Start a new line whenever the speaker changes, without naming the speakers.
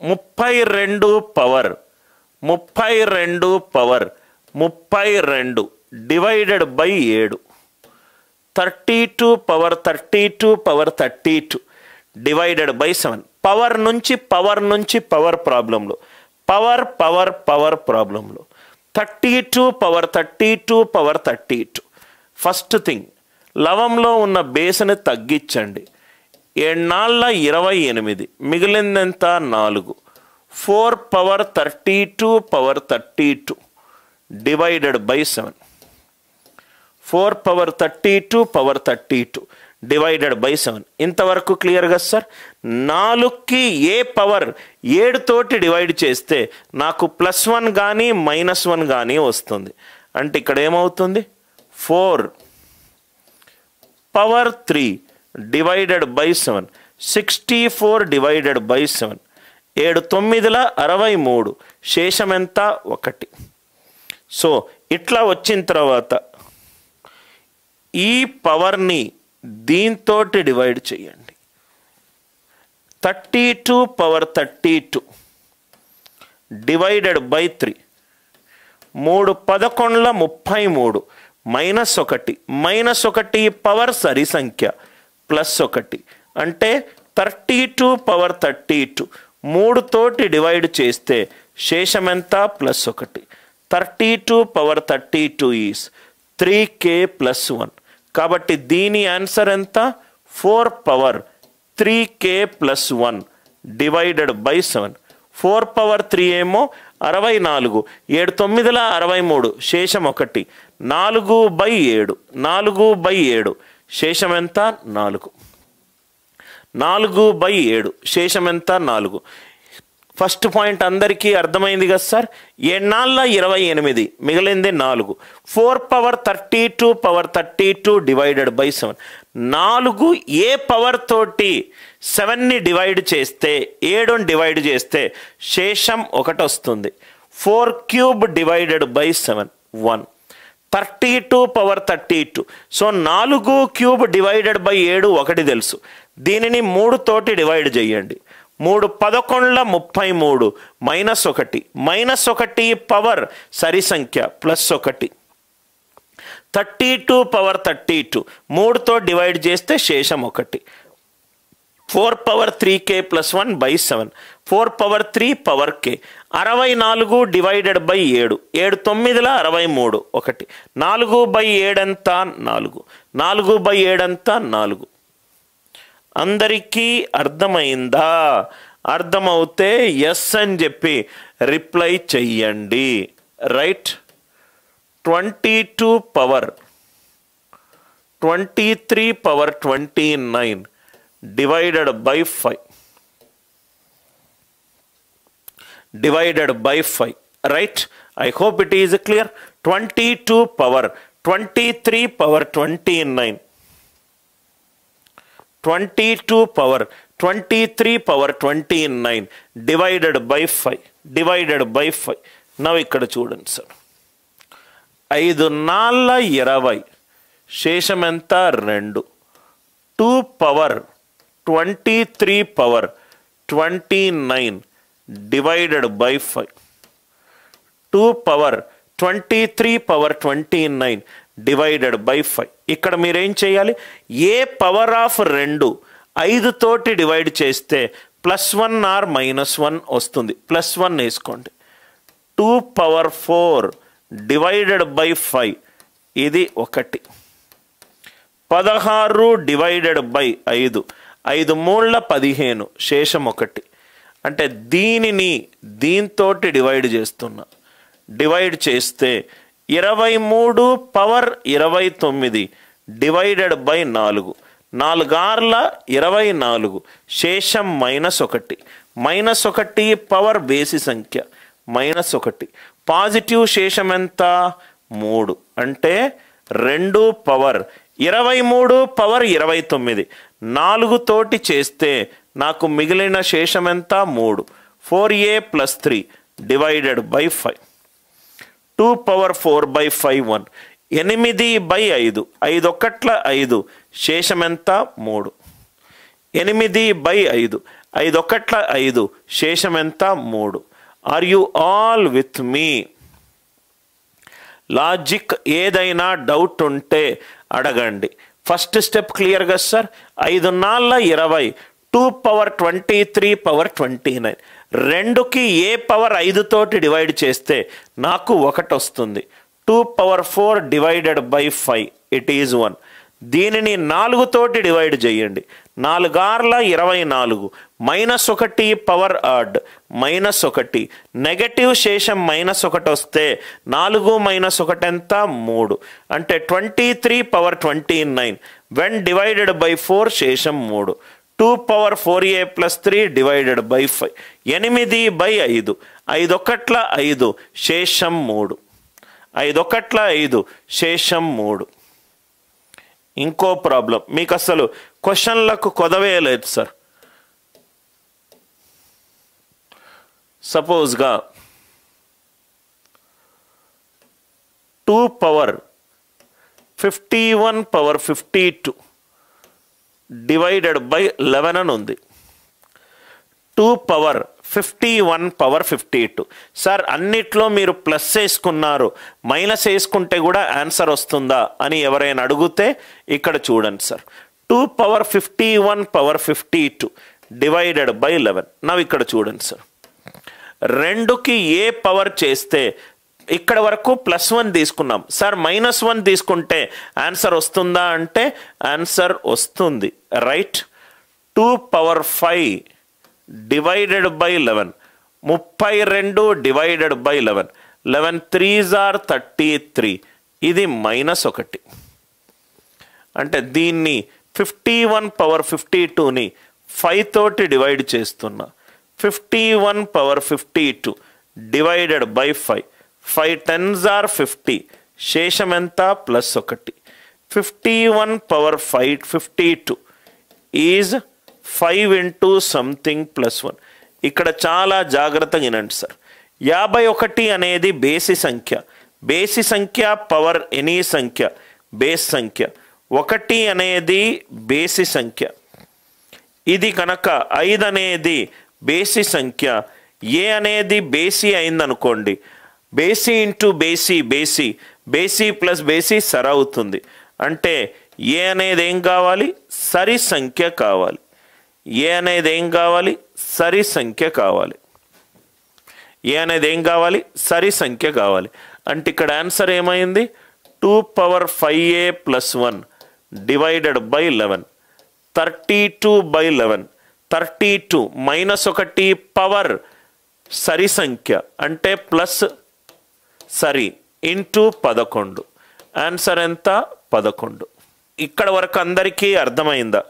32 power 32 divided by 7 32 power 32 divided by 7 power నుంచి power ప్రాబ్లంలో power ప్రాబ్లంలో 32 పవర్ 32 ఫస్ట్ థింగ్ లవంలో ఉన్న బేస్ని తగ్గించండి. 7×28 మిగిలిందెంత 4 4 power 32 divided by 7 4 power 32 divided by 7 ఇంతవరకు క్లియర్గా సార్. 4కి ఏ పవర్ 7 తోటి డివైడ్ చేస్తే నాకు +1 కానీ -1 కానీ వస్తుంది. అంటే ఇక్కడ ఏమవుతుంది 4 power 3 divided by 7 64 divided by 7 7 9 63 శేషం ఎంత 1. సో ఇట్లా వచ్చిన తర్వాత ఈ పవర్ని దీంతో డివైడ్ చేయండి. 32 పవర్ 32 డివైడెడ్ బై 3 3 11 33 -1 పవర్ సరి సంఖ్య +1 అంటే 32 పవర్ 32 3 తోటి డివైడ్ చేస్తే శేషం ఎంత +1. 32 పవర్ 32 ఈజ్ 3k + 1. కాబట్టి దీని ఆన్సర్ ఎంత 4 power 3k + 1 divided by 7. 4 power 3 ఏమో 64 7 9 63 శేషం 1 4/7 శేషం ఎంత 4 4/7 శేషం ఎంత 4. ఫస్ట్ పాయింట్ అందరికీ అర్థమైంది కదా సార్. 7×28 మిగిలింది 4 4 power 32 divided by 7 4 A power తోటి 7ని డివైడ్ చేస్తే 7ని డివైడ్ చేస్తే శేషం 1 వస్తుంది. 4³ divided by 7 1 32 power 32. So 4³ divided by 7 1 తెలుసు. దీనిని 3 తోటి డివైడ్ చేయండి. 3 11 33 -1 పవర్ సరి సంఖ్య +1 32 పవర్ 32 3తో డివైడ్ చేస్తే శేషం 1. 4 power 3k + 1 by 7 4 power 3 power k 64 divided by 7 7 9 63 1 4/7 ఎంత 4 4/7 ఎంత 4. అందరికీ అర్థమైందా? అర్థమవుతే ఎస్ అని చెప్పి రిప్లై చెయ్యండి. Right. 22 power 23 power 29 divided by 5 divided by 5. Right. I hope it is clear. 22 power 23 power 29 22 power 23 power 29 divided by 5 now ఇక్కడ చూడండి సార్. 5×4 20 శేషం ఎంత 2 2 power 23 power 29 divided by 5 2 power 23 power 29 divided by 5. ఇక్కడ మీరేం చేయాలి? ఏ పవర్ ఆఫ్ 2 5 తోటి divide చేస్తే +1 are -1 వస్తుంది. +1 వేసుకోండి. 2 పవర్ 4 డివైడెడ్ బై 5 ఇది 1. 16 డివైడెడ్ బై 5 5 3 15 శేషం 1. అంటే దీనిని దీంతోటి డివైడ్ చేస్తున్నా. డివైడ్ చేస్తే 23 పవర్ 29 డివైడెడ్ బై 4 4 24 శేషం -1 -1 పవర్ బేసి సంఖ్య -1 పాజిటివ్ శేషం ఎంత 3 అంటే 2 పవర్ 23 పవర్ 29 4 తోటి చేస్తే నాకు మిగిలిన శేషం ఎంత 3 4a + 3 డివైడెడ్ బై 5 2 పవర్ 4/5 1 8/5 5 1 5 శేషం ఎంత 3 8/5, 5 ఒకట్ల 5, శేషం ఎంత 3. Are you all with me? Logic ఏదైనా డౌట్ ఉంటే అడగండి. ఫస్ట్ స్టెప్ క్లియర్ కదా సార్? 5 నాళ్ళ 20, 2^23^29. 2కి ఏ పవర్ 5 తోటి డివైడ్ చేస్తే నాకు 1 వస్తుంది. 2^4 డివైడెడ్ బై 5 ఇట్ ఈజ్ 1. దీనిని 4 తోటి డివైడ్ చేయండి. 4×6 24, -1 పవర్ ఆడ్ -1, నెగటివ్ శేషం -1 వస్తే 4 -1 ఎంత 3, అంటే 23^29. వెన్ డివైడెడ్ బై 4 శేషం 3. 2^4a + 3 divided by 5. 8/5, 5 ఒకట్ల 5, శేషం 3. 5 ఒకట్ల 5, శేషం 3. ఇంకో ప్రాబ్లం, మీకు అసలు క్వశ్చన్లకు కొదవేయలేదు సార్. సపోజ్గా 2^51^52 డివైడెడ్ బై 11 అని ఉంది. 2^51^52. సార్ అన్నిట్లో మీరు ప్లస్ వేసుకున్నారు, మైనస్ వేసుకుంటే కూడా ఆన్సర్ వస్తుందా అని ఎవరైనా అడిగితే ఇక్కడ చూడండి సార్. 2^51^52 divided by 11. నవ్వు ఇక్కడ చూడండి సార్, 2కి ఏ పవర్ చేస్తే ఇక్కడ వరకు +1 తీసుకున్నాం సార్, -1 తీసుకుంటే ఆన్సర్ వస్తుందా అంటే ఆన్సర్ వస్తుంది, right. 2^5 divided by 11, 32 divided by 11, 11 3s are 33, ఇది -1. అంటే దీన్ని 51^52ని 5 తోటి డివైడ్ చేస్తున్నా. 51^52 డివైడెడ్ బై 5, 5 10s are 50, శేషం ఎంత +1. 51^52 ఈజ్ 5 into something +1. ఇక్కడ చాలా జాగ్రత్తగా వినండి సార్. 51 అనేది బేసి సంఖ్య. బేసి సంఖ్య పవర్ ఎనీ సంఖ్య బేస్ సంఖ్య. 1 అనేది బేసి సంఖ్య. ఇది కనుక 5 అనేది బేసి సంఖ్య, ఏ అనేది బేసి అయిందనుకోండి, బేసి ఇంటూ బేసి బేసి, బేసి ప్లస్ బేసి సరి అవుతుంది. అంటే ఏ అనేది ఏం కావాలి? సరి సంఖ్య కావాలి. ఏ అనేది ఏం కావాలి? సరి సంఖ్య కావాలి. ఏ అనేది ఏం కావాలి? సరి సంఖ్య కావాలి. అంటే ఇక్కడ ఆన్సర్ ఏమైంది? 2^5a + 1 divided by 11, 32/11. 32 -1 పవర్ సరి సంఖ్య అంటే ప్లస్ సరి ఇంటూ 11. ఆన్సర్ ఎంత? 11. ఇక్కడ వరకు అందరికీ అర్థమైందా?